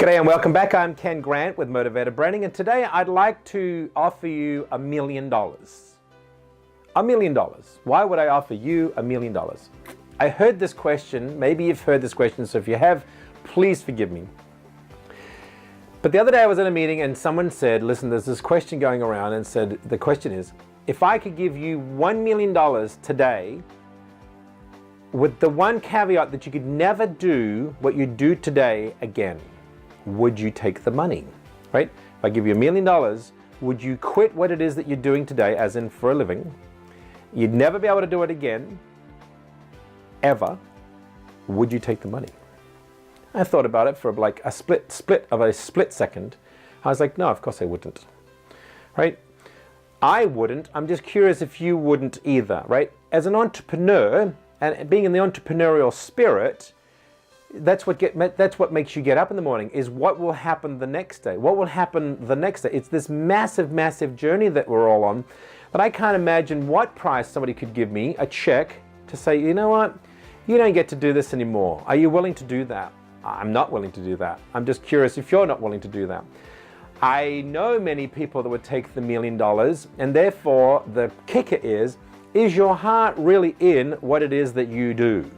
G'day and welcome back. I'm Ken Grant with Motivated Branding, and today I'd like to offer you $1 million. $1 million. Why would I offer you $1 million? I heard this question, maybe you've heard this question, so if you have, please forgive me. But the other day I was in a meeting and someone said, listen, there's this question going around, and said, the question is, if I could give you $1 million today, with the one caveat that you could never do what you do today again, would you take the money, right? If I give you $1 million, would you quit what it is that you're doing today, as in for a living? You'd never be able to do it again, ever. Would you take the money? I thought about it for like a split second. I was like, no, of course I wouldn't, right? I wouldn't. I'm just curious if you wouldn't either, right? As an entrepreneur, and being in the entrepreneurial spirit, that's what makes you get up in the morning, is what will happen the next day. What will happen the next day? It's this massive, massive journey that we're all on, that I can't imagine what price somebody could give me a check to say, you know what, you don't get to do this anymore. Are you willing to do that? I'm not willing to do that. I'm just curious if you're not willing to do that. I know many people that would take the $1 million, and therefore the kicker is your heart really in what it is that you do?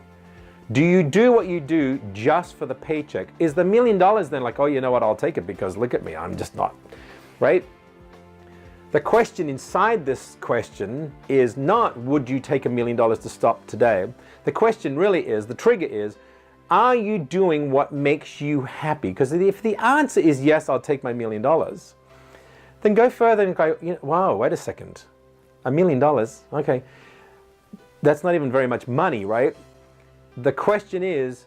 Do you do what you do just for the paycheck? Is the $1 million then like, oh, you know what, I'll take it because look at me, I'm just not, right? The question inside this question is not, would you take $1 million to stop today? The question really is, the trigger is, are you doing what makes you happy? Because if the answer is yes, I'll take my $1 million, then go further and go, you know, wow, wait a second, $1 million, okay. That's not even very much money, right? The question is,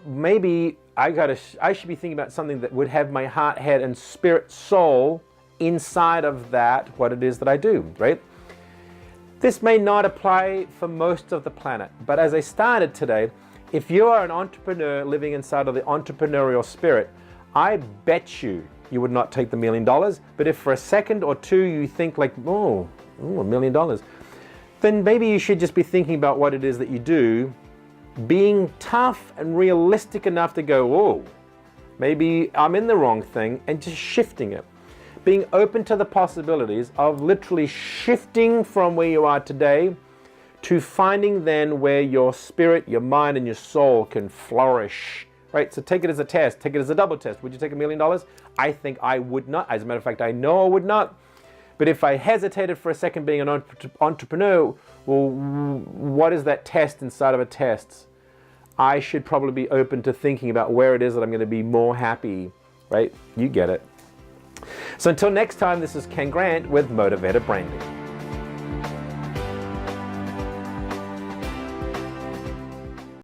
maybe I should be thinking about something that would have my heart, head, and spirit, soul inside of that, what it is that I do, right? This may not apply for most of the planet, but as I started today, if you are an entrepreneur living inside of the entrepreneurial spirit, I bet you would not take the $1 million. But if for a second or two you think like, oh, $1 million, then maybe you should just be thinking about what it is that you do, being tough and realistic enough to go, oh, maybe I'm in the wrong thing, and just shifting it. Being open to the possibilities of literally shifting from where you are today to finding then where your spirit, your mind, and your soul can flourish, right? So take it as a test, take it as a double test. Would you take $1 million? I think I would not. As a matter of fact, I know I would not. But if I hesitated for a second being an entrepreneur, well, what is that test inside of a test? I should probably be open to thinking about where it is that I'm going to be more happy, right? You get it. So until next time, this is Ken Grant with Motivated Branding.